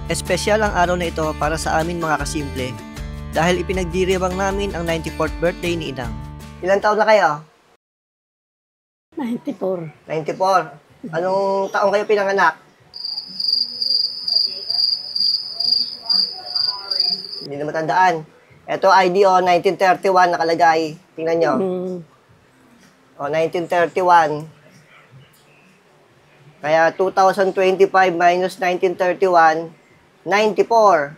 Espesyal ang araw na ito para sa amin mga kasimple dahil ipinagdiriwang namin ang 94th birthday ni Inang. Ilang taon na kayo? 94. 94. Anong taong kayo pinanganak? Hindi na matandaan. Ito ID 1931 nakalagay. Tingnan nyo. 1931. Kaya 2025 minus 1931, 94.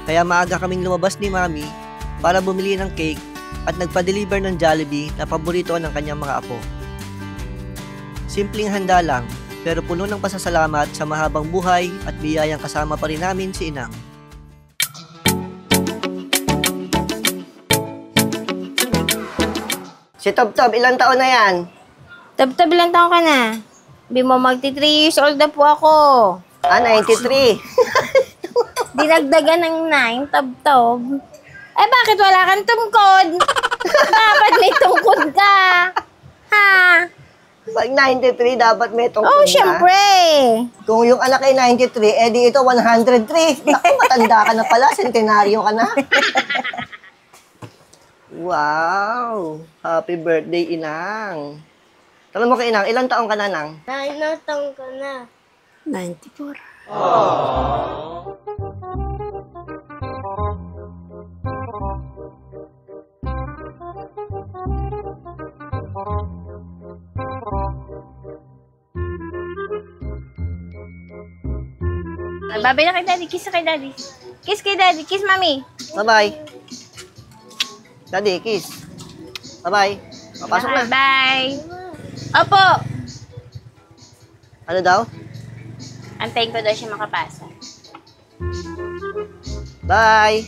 Kaya maaga kaming lumabas ni Mami para bumili ng cake at nagpa-deliver ng Jollibee na paborito ng kanyang mga apo. Simpleng handa lang, pero puno ng pasasalamat sa mahabang buhay at biyayang kasama pa rin namin si Inang. Si Tob-Tob, ilang taon na yan? Tab-tab, ilang taon ka na? Hindi mo magti 3 years old na po ako. 93. Dinagdagan ng 9, tab-tab. Eh, bakit wala kang tungkod? Dapat may tungkod ka. Ha? Pag 93, dapat may tungkol Oh, na. syempre. Kung yung anak ay 93, edi ito 103. Naku, matanda ka na pala, centenaryo ka na. Wow! Happy birthday, Inang. Tanong mo kay Inang, ilang taong ka na, Nang? 9 taon ka na. 94. Babay na kay daddy. Kiss na kay daddy. Kiss kay daddy. Kiss, mami. Bye-bye. Daddy, kiss. Bye-bye. Papasok na. Bye. Opo. Ano daw? Antayin ko daw siya makapasa. Bye!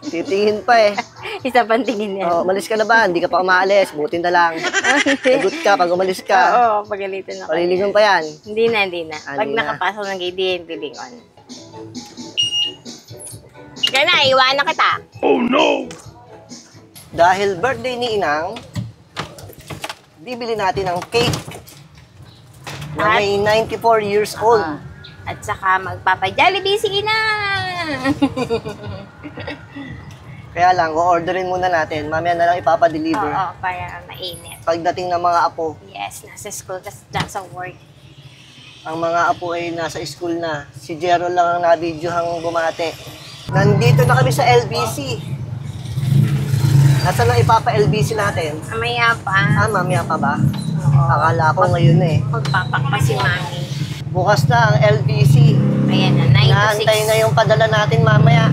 Titingin pa eh. Isa pang tingin yan. Oh, umalis ka na ba? Hindi ka pa umaalis. Butin na lang. Sagot ka pag umalis ka. Oo, pagalitan ako. Palilingon pa yan. Hindi na. Pag Hindi na. nakapasok ng gate, hindi lilingon. Kaya na, iwanan kita. Dahil birthday ni Inang, bibili natin ng cake na may 94 years old. At saka magpapa-Jollibee si Ina. Kaya lang, o-orderin muna natin. Mamaya na lang ipapadeliver. Oo, para mainit. Pagdating ng mga apo, Yes, nasa school kasi nasa work. ang mga apo ay nasa school na. Si Jero lang ang nabidyohang bumate. Nandito na kami sa LBC. Nasaan ang ipapa-LBC natin? Mamaya pa. Mamaya pa ba? Oo. Akala ko ngayon eh. Magpapak pa si Mami. Bukas na ang LBC. Ayan na, 9 to 6. Naantay na yung padala natin mamaya.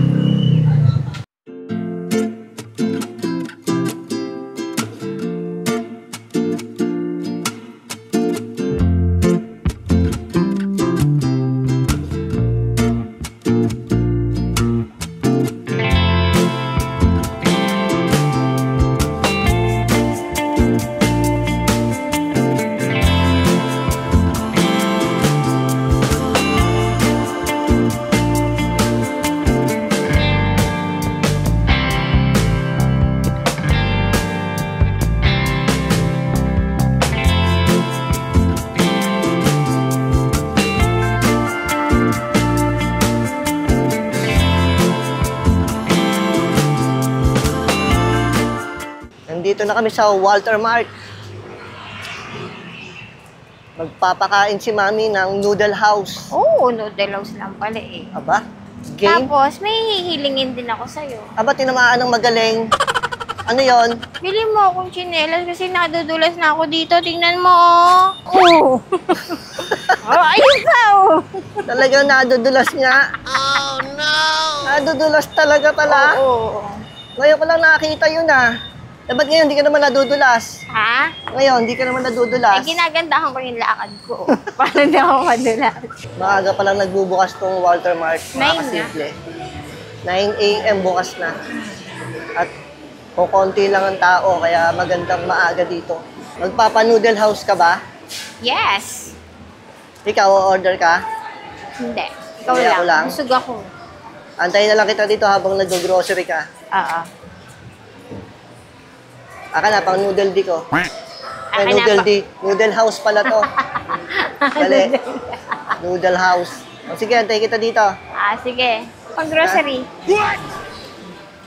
Nandito na kami sa Walter Mart. Magpapakain si Mami ng noodle house. Oo, noodle house lang pala eh. Aba, game? Tapos, may hihilingin din ako sa'yo. Aba, tinamaan ng magaling. Ano yon? Bili mo akong tsinelas kasi nadudulas na ako dito. Tingnan mo, oh. Oo. Oh, ayun ka, oh. Talagang nadudulas nga. Oh, no. Nadudulas talaga pala. Oo. Ngayon ko lang nakakita yun ah. Ba't ngayon hindi ka naman nadudulas? Ha? Ngayon, hindi ka naman Ay, nadudulas. ginagandahan ko yung lakad ko. Para hindi ako madulas. Maaga pa lang nagbubukas tong Walter Mart. Mga 9 kasimple. 9 a.m. bukas na. At kukunti lang ang tao, kaya magandang maaga dito. Magpapa-noodle house ka ba? Yes. Ikaw, order ka? Hindi. Ikaw Hindi, ako lang. lang. Busog ako. Antayin na lang kita dito habang nag-grocery ka. Oo. Aka na, pang noodle di ko. Eh, noodle house pala to. Dali. Noodle house. O sige, antay kita dito. Sige. Pang-grocery.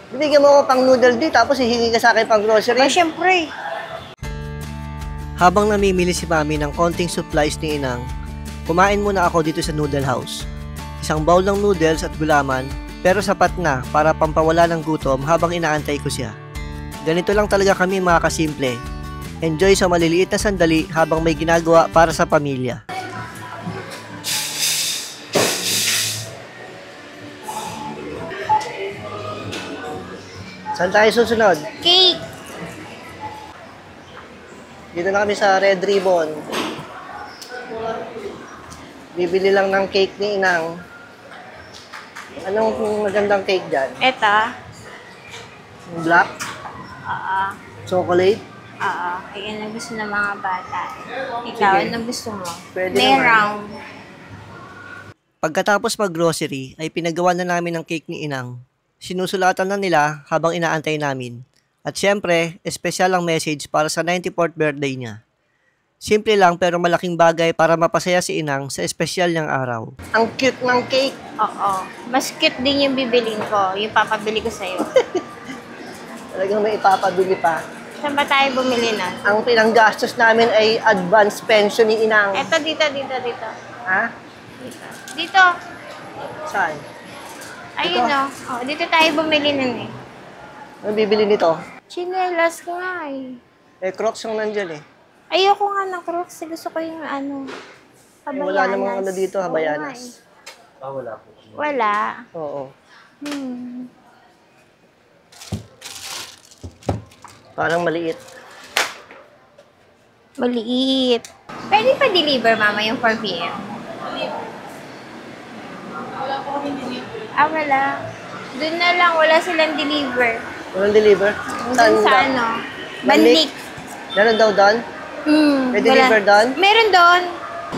Binigyan mo ako pang noodle dito, tapos hihingi ka sa akin pang grocery. Syempre. Habang namimili si Mami ng konting supplies ni Inang, kumain muna ako dito sa noodle house. Isang bowl ng noodles at gulaman, pero sapat na para pampawala ng gutom habang inaantay ko siya. Ganito lang talaga kami mga kasimple. Enjoy sa maliliit na sandali habang may ginagawa para sa pamilya. Saan tayo susunod? Cake. Dito na kami sa Red Ribbon. Bibili lang ng cake ni Inang. Anong magandang cake dyan? Ito. Black? Oo. Chocolate? Oo. Ayan ang gusto ng mga bata. Ikaw, Sige. anong gusto mo? Pwede Merong. Pagkatapos mag-grocery, ay pinagawa na namin ng cake ni Inang. Sinusulatan na nila habang inaantay namin. At syempre, espesyal ang message para sa 94th birthday niya. Simple lang pero malaking bagay para mapasaya si Inang sa espesyal niyang araw. Ang cute ng cake! Oo. Mas cute din yung bibilin ko. Yung papabili ko sa'yo. Talagang may ipapabili pa. Saan ba tayo bumili na? Ang pinanggastos namin ay advance pension ni Inang. Eto, dito. Ha? Dito. Saan? Ayun Dito? o. Dito tayo bumili nun eh. Ano bibili nito? Chinelas nga eh. Eh, Crocs yung nandyan eh. Ayoko nga ng Crocs. Gusto ko yung Habayanas. Wala namang ano dito, Oo Habayanas. nga eh. Wala. Oo. Hmm. Parang maliit. Maliit. Pwede pa deliver, mama, yung 4 p.m.? Wala. Doon na lang. Wala silang deliver. Walang deliver? Doon sa Banlik. Meron daw doon? May deliver doon? Meron doon.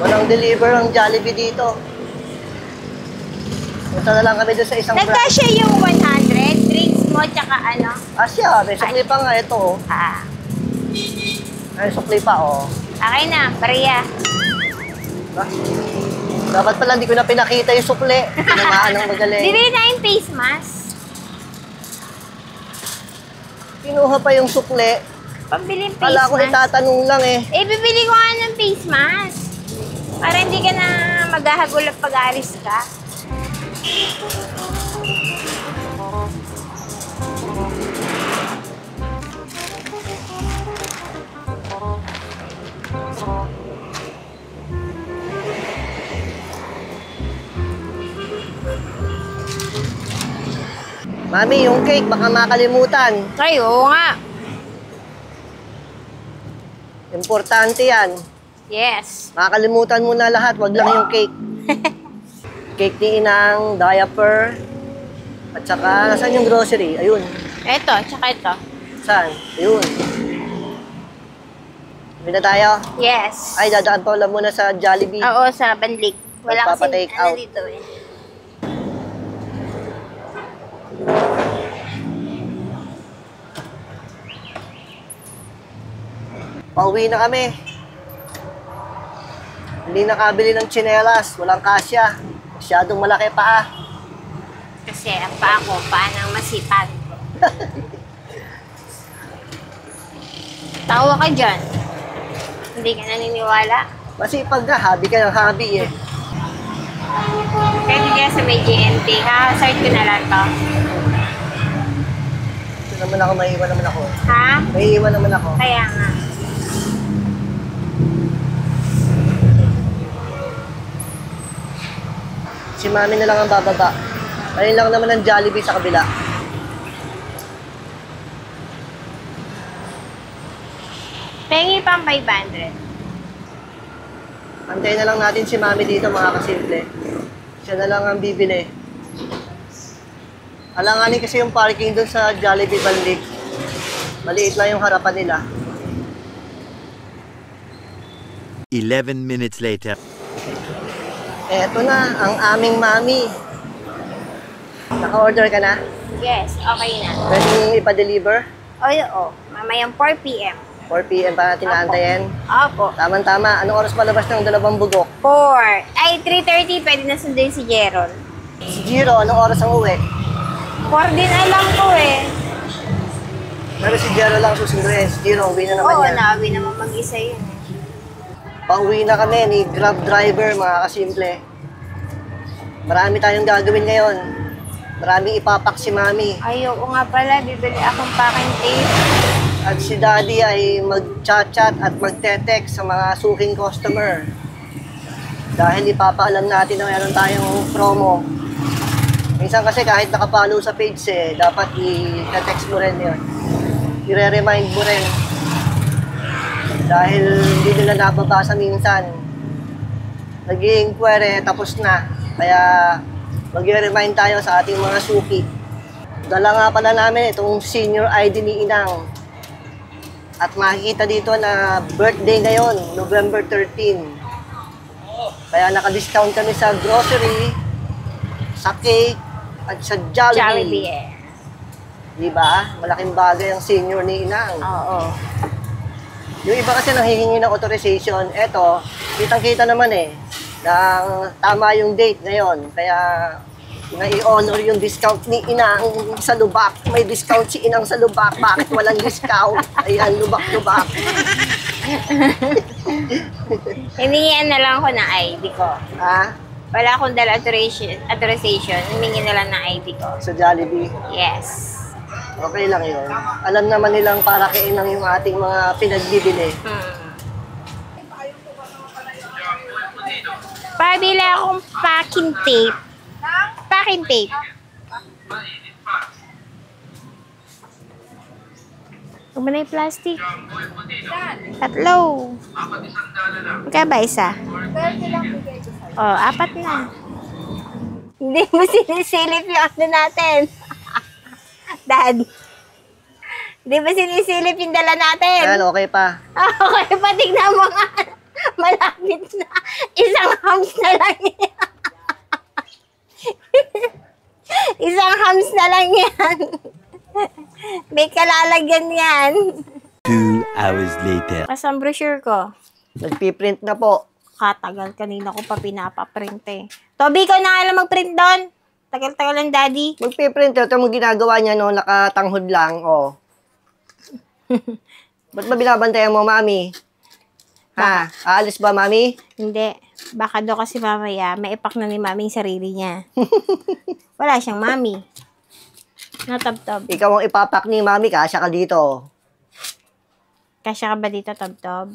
Walang deliver ang Jollibee dito. Punta na lang kami doon sa isang branch. Nagkasya yung 100. Drinks mo, tsaka Asya, may sukli pa nga ito oh. May sukli pa oh. Okay na, Maria. Diba? Dapat pala hindi ko na pinakita yung sukli. Tinamaan ng magaling. Bibili na yung face mask. Kinuha pa yung sukli. Pambili yung face Kala ko mask. itatanong lang eh. Bibili ko nga ng face mask. Para hindi ka na maghahagulap pag-aalis ka. Mami, yung cake, baka makalimutan. Ay, oo nga. Importante yan. Yes. Makakalimutan mo na lahat, wag lang yung cake. Cake ni Inang, diaper, at saka, nasaan yung grocery? Ayun. Ito, tsaka ito. Saan? Ayun. Sabi na tayo? Yes. Ay, dadaan pa ulam muna sa Jollibee. Oo, sa Banlik. Wala kasi Magpapa-take out. dito eh. Pauwi na kami. Hindi nakabili ng tsinelas, walang kasya. Masyadong malaki pa. Kasi ang paa ko, paa ng masipag. Tawa ka dyan. Hindi ka naniniwala. Masipag ka, hobby ka ng hobby eh. Pwede kaya sa may GNT. Ha-search ko na lang to. Ito naman ako, maiiwan naman ako. Ha? Maiiwan naman ako. Kaya nga. Si Mami na lang ang bababa. Ayun lang naman ang Jollibee sa kabila. Pengi pang 500. Antayin na lang natin si Mami dito mga kasimple. Siya na lang ang bibili. Alanganin kasi yung parking doon sa Jollibee Banlik. Maliit lang yung harapan nila. 11 minutes later. Eto na, ang aming Mami. Naka-order ka na? Yes, okay na. Pwede ipa-deliver? Oo, mamayang 4 p.m. 4 p.m. pa natin naantayin. Opo. Tama-tama. Anong oras palabas ng dalawang bugok? 4. Ay, 3:30. Pwede na sundin si Jeron. Si Jiro, anong oras ang uwi? 4 din alam ko eh. Pero si Jiro lang susunduin. Si Jiro, uwi na naman Oo, yan. nawi naman mag-isa yun. Pauwi na kami ni Grab driver, mga kasimple. Marami tayong gagawin ngayon. Maraming ipapak si Mami. Ayoko nga pala, bibili akong packing tape. At si Daddy ay mag-chat-chat at magte-text sa mga suking customer. Dahil ipapaalam natin na meron tayong promo. Minsan kasi kahit nakapalo sa page dapat i-text mo rin yun. I-remind mo rin. Dahil hindi nila nababasa minsan. Nag-i-inquire, tapos na. Kaya mag-remind tayo sa ating mga suki. Dala nga pala namin itong senior ID ni Inang. At makikita dito na birthday ngayon, November 13. Kaya naka-discount kami sa grocery, sa cake, at sa Jollibee. Jollibee eh. Diba? Malaking bagay ang senior ni Inang. Oo. Yung iba kasi nanghihingi ng authorization. Eto, kitang-kita naman na tama yung date ngayon. Kaya na-i-honor yung discount ni Inang sa Lubak. May discount si Inang sa Lubak. Bakit walang discount? Ayan, Lubak-Lubak. Hiningian na lang ako ng ID ko. Ha? Wala akong dala authorization. Hiningi na lang ng ID ko. Sa Jollibee. Yes. Okay lang yun. Alam naman nilang para kay Inang yung ating mga pinagbibili. Pabili akong packing tape. Packing tape. Huwag mo na yung plastic. Tatlo. Magkano ba isa? Oh, 4 na. Hindi mo sinisilip yung ano natin. Dad. Hindi ba sinisilip yung dala natin? Ayan, okay pa. Okay, patignan mo nga. Malapit na. Isang hams na lang yan. Isang hams na lang yan. May kalalagyan yan. 2 hours later. Kasang brochure ko. Nagpiprint na po. Katagal, kanina ko pa pinapaprint eh. Toby, ikaw na nga lang mag-print doon. Tagal-tagal lang, Daddy. Magpiprint. Ito mo ginagawa niya, no? Nakatanghod lang, oh. Ba't ba binabantayan mo, Mami? Ha? Aalis ba, Mami? Hindi. Baka daw kasi mamaya, maipak na ni Mami yung sarili niya. Wala siyang Mami. Natabtob. Ikaw ang ipapak ni Mami, kasya ka dito. Kasya ka ba dito, Tabtob?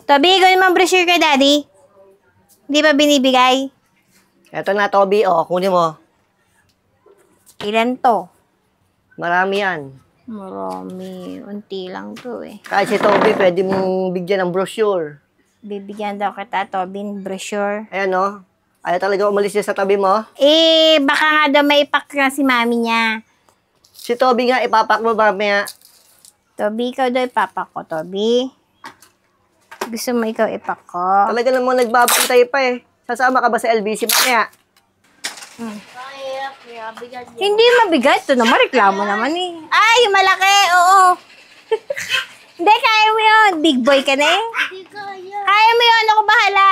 Toby, ikaw naman brochure ka, Daddy. Hindi ba binibigay? Eto na, Toby, oh. Kunin mo. Ilan to? Marami yan. Marami. Unti lang to eh. Kahit si Toby, pwede mong bigyan ng brochure. Bibigyan daw kita, Toby, ng brochure. Ayan, no? Ayaw talaga umalis niya sa tabi mo. Eh, baka nga daw maipak na si Mami niya. Si Toby nga, ipapak mo mamaya. Toby, ikaw daw ipapak ko, Toby. Gusto mo ikaw ipak ko? Talaga namang nagbabantay pa eh. Sasama ka ba sa LBC mamaya? Hindi mabigat. Ito naman, reklamo naman eh. Ay, yung malaki, oo. Hindi, kaya mo yun. Big boy ka na eh. Kaya mo yun, ako bahala.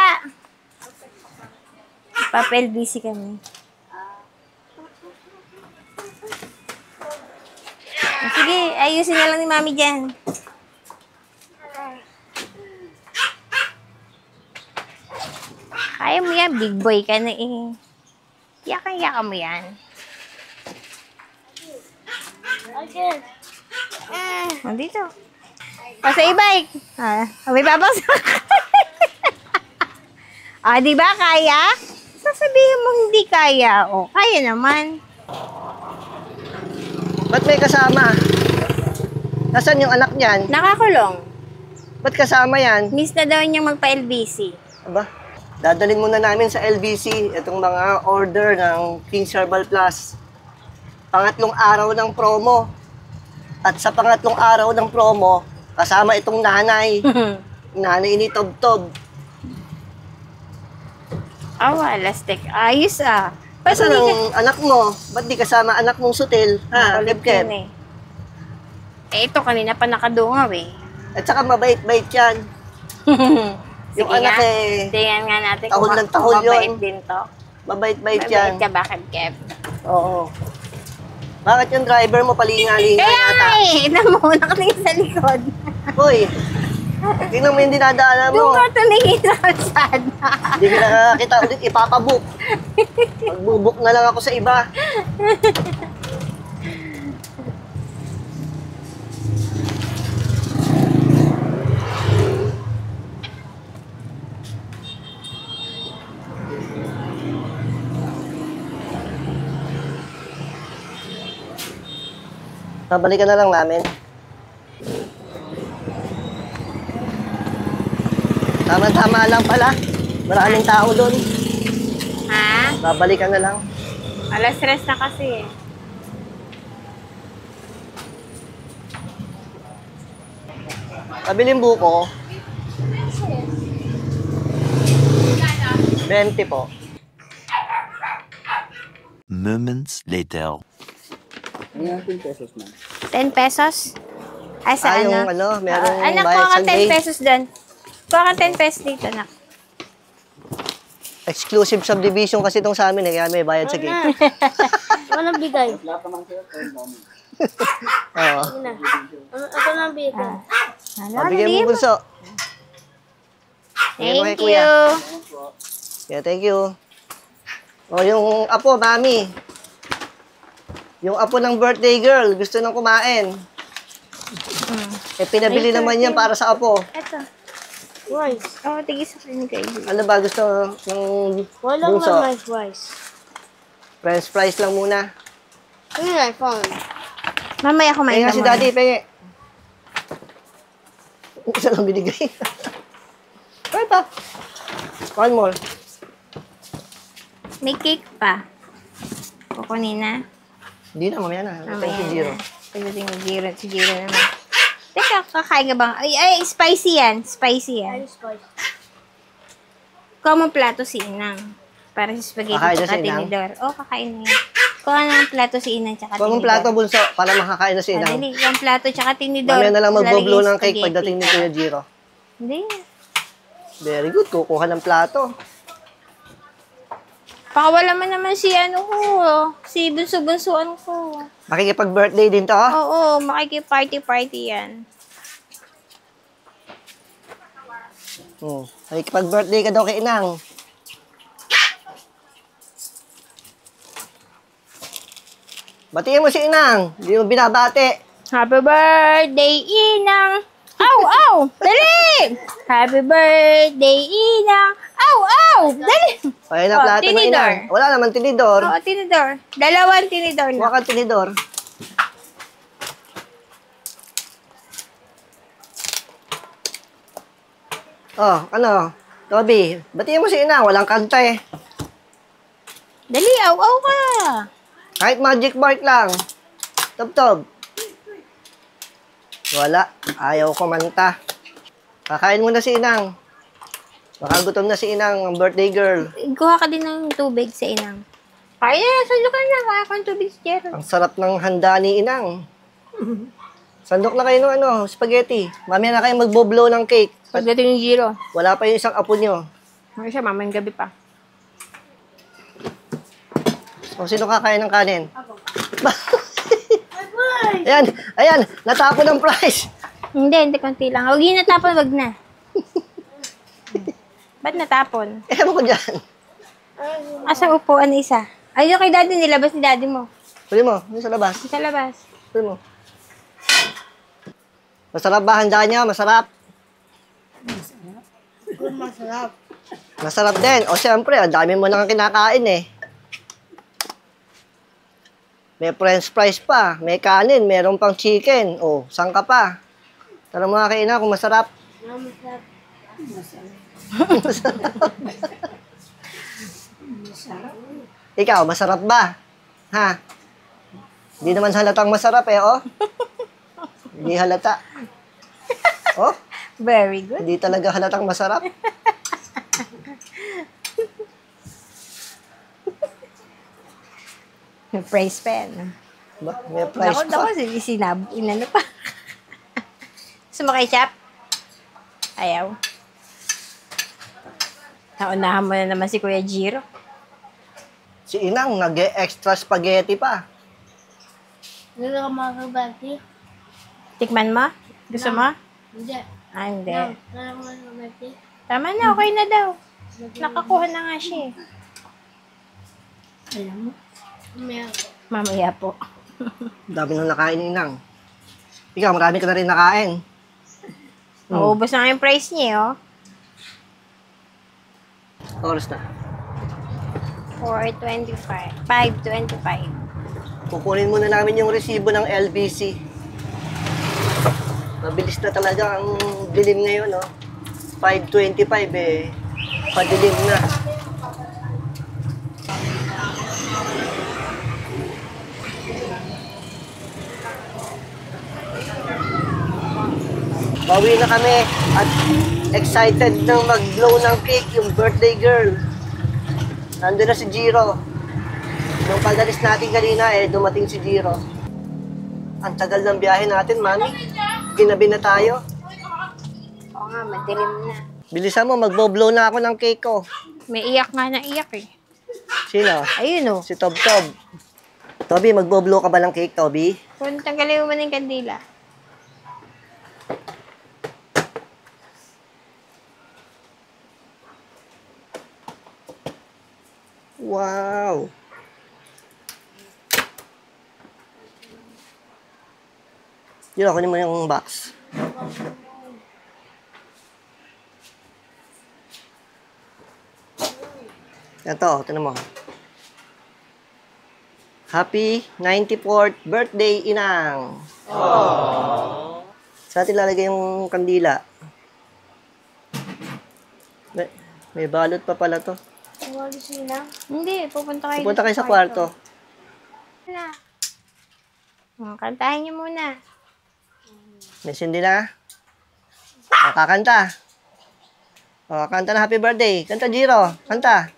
Papel busy kami. Sige, ayusin na lang ni Mami dyan. Kaya mo yan, big boy ka na eh. Yaka mo yan. Nandito. O, sa e-bike. May babagsak. Di ba kaya? Sasabihin mo hindi kaya. O, kaya naman. Ba't may kasama? Nasaan yung anak niyan? Nakakulong. Ba't kasama yan? Miss na daw niyang magpa-LBC. Aba, dadalhin muna namin sa LBC itong mga order ng King's Herbal Plus. Pangatlong araw ng promo. At sa pangatlong araw ng promo, kasama itong nanay. Nanay ni Tob-Tob. Lastik. Ayos ah. Nasaan ang anak mo? Ba't di kasama anak mong sutil? Ha, Makulit Kep-Kep? yun eh. Ito kanina pa nakadungaw eh. At saka mabait-bait yan. Yung Sige anak nga. eh, Tingnan nga natin tahol ng tahol kung mabait yun. din to. mabait-bait Mabait yan. ka, bakit, Kev? Oo. Bakit yung driver mo palinga-linga Kaya nga yata? eh, namunak tingin sa likod. Hoy, tingnan mo yung dinadaanan Doon mo. ka tumingin sa kalsada. Hindi ka nakakita ulit, ipapabook. Magbubuk na lang ako sa iba. Babalikan na lang namin. Tama-tama lang pala. Maraming tao doon. Ha? Babalikan na lang. Alas stress na kasi eh. Pabiling buko. 20 po. Moments later. 10 pesos? Ay, sa Yung ano? merong Anak, bayad kuha ka Sunday. 10 pesos doon. Kuha ka 10 pesos dito, anak. Exclusive subdivision kasi itong sa amin eh, kaya may bayad sa gate. Walang bigay. Oo. Ako nang bigay. Ano, Bigyan mo bunso. Bigyan mo kay Thank kuya. you. Yeah, thank you. O, yung apo, mami. Yung apo ng birthday girl, gusto nang kumain. Eh, pinabili naman yan para sa apo. Eto. Rice. Oh, tigis sa klinik kayo. Ano ba gusto ng Walang bunso? naman rice. French fries lang muna. Ano yung iPhone? Mamaya kumain Kaya ka si muna. daddy, pengi. Isa lang binigay. Kaya pa. One more. May cake pa. Kukunin na. Hindi na, mamaya na. Ito Mamaya si Jiro. na. Pagdating ni Jiro. Si Jiro naman. Teka, kakain ka bang? Ay, spicy yan. Spicy yan. Spice. Kuha mo plato si Inang. Para sa spaghetti Kakain na tsaka si Inang? tinidor. Oh, kakain na yan. Kuha ng plato si Inang tsaka Kuha mong tinidor. plato, bunso, para makakain na si Inang. Dali, yung plato tsaka tinidor. Mamaya na lang magboblow Lalagay ng cake spaghetti. pagdating ni Kuya Jiro. Hindi. Very good, kukuha ng plato. Pakawala man naman si ano ko. Si bunso-bunsoan ko. Makikipag-birthday din to, ha? Oo, makikipag-party yan. Makikipag-birthday ka daw kay Inang. Batiin mo si Inang. Hindi mo binabati. Happy birthday, Inang! Aw, aw! Dali! Happy birthday, Inang! Aw, aw! Dali! Kaya na Oh, plato ng tinidor. Inang. Wala naman tinidor. Oo, tinidor. Dalawang tinidor Huwag na. kang tinidor. Oh, ano? Toby, batiin mo si Inang. Walang kanta eh. Dali, aw, aw ka! Kahit magic mark lang. Tob-tob. Wala. Ayaw kumanta. Kakain muna si Inang. Baka gutom na si Inang, ang birthday girl. Kuha ka din ng tubig sa Inang. Kaya, salo ka na. Kaya ka ng tubig si Jero. Ang sarap ng handa ni Inang. Sandok na kayo ng spaghetti. Mamaya na kayo magbo-blow ng cake. Pagdating ni Jiro. Wala pa yung isang apo nyo. Ano siya, mamayang gabi pa. O, sino kakain ng kanin? Ayan, ayan, natapon ang prize. Hindi, konti lang. Huwag yun natapon, wag na. Ba't natapon? Ewan ko dyan. Asa upuan na isa? Ayun kay daddy, nilabas ni daddy mo. Huli mo, yun sa labas. Sa labas. Huli mo. Masarap ba handa niya? Masarap. Masarap. Masarap din. O, siyempre, ang dami mo nang kinakain eh. May french fries pa, may kanin, meron pang chicken. O, saan ka pa? Tara mga kaina kung masarap. Ikaw, masarap ba? Ha? Hindi naman halatang masarap eh, oh. Hindi halata. Oh, Very good. hindi talaga halatang masarap. May praise pen. Ba, may price Ako, pa. inano pa. Sumakay, Chap? Ayaw. Naunahan mo na naman si Kuya Jiro. Si Inang, nag-extra spaghetti pa. Hindi ka makakabati. Tikman mo? Gusto mo? Hindi. Ah, hindi. Kaya mo makakabati. Tama na, okay na daw. Nakakuha na nga siya eh. Alam mo? Meron. Mamaya po. Dami nang nakain ni Inang. Ikaw, marami ka na rin nakain. Maubos na nga yung price niya oh. Oras na. 4.25. 5.25. Kukunin muna namin yung resibo ng LBC. Mabilis na talaga ang dilim ngayon, no? 5:25 eh. Padilim na. Bawi na kami at excited nang mag-blow ng cake yung birthday girl. Nandun na si Jiro. Nung pagalis natin kanina dumating si Jiro. Ang tagal ng biyahe natin, Mami. Ginabi na tayo. Oo nga, madilim na. Bilisan mo, magbo-blow na ako ng cake ko. May iyak nga na iyak eh. Sino? Ayun oh. Si Tob Tob. Toby, magbo-blow ka ba ng cake, Toby? Kung tanggalin mo man yung kandila. Wow! Yun, kunin mo yung box. Ito, tinan mo. Happy 94th birthday, Inang! Saan natin lalagay yung kandila? May balot pa pala to. Wala sila. Hindi, pupunta kayo. Pupunta kayo sa kwarto. Wala. Kantahin niyo muna. May sindi na. O, kakanta. O, kanta na happy birthday. Kanta, Jiro. Kanta.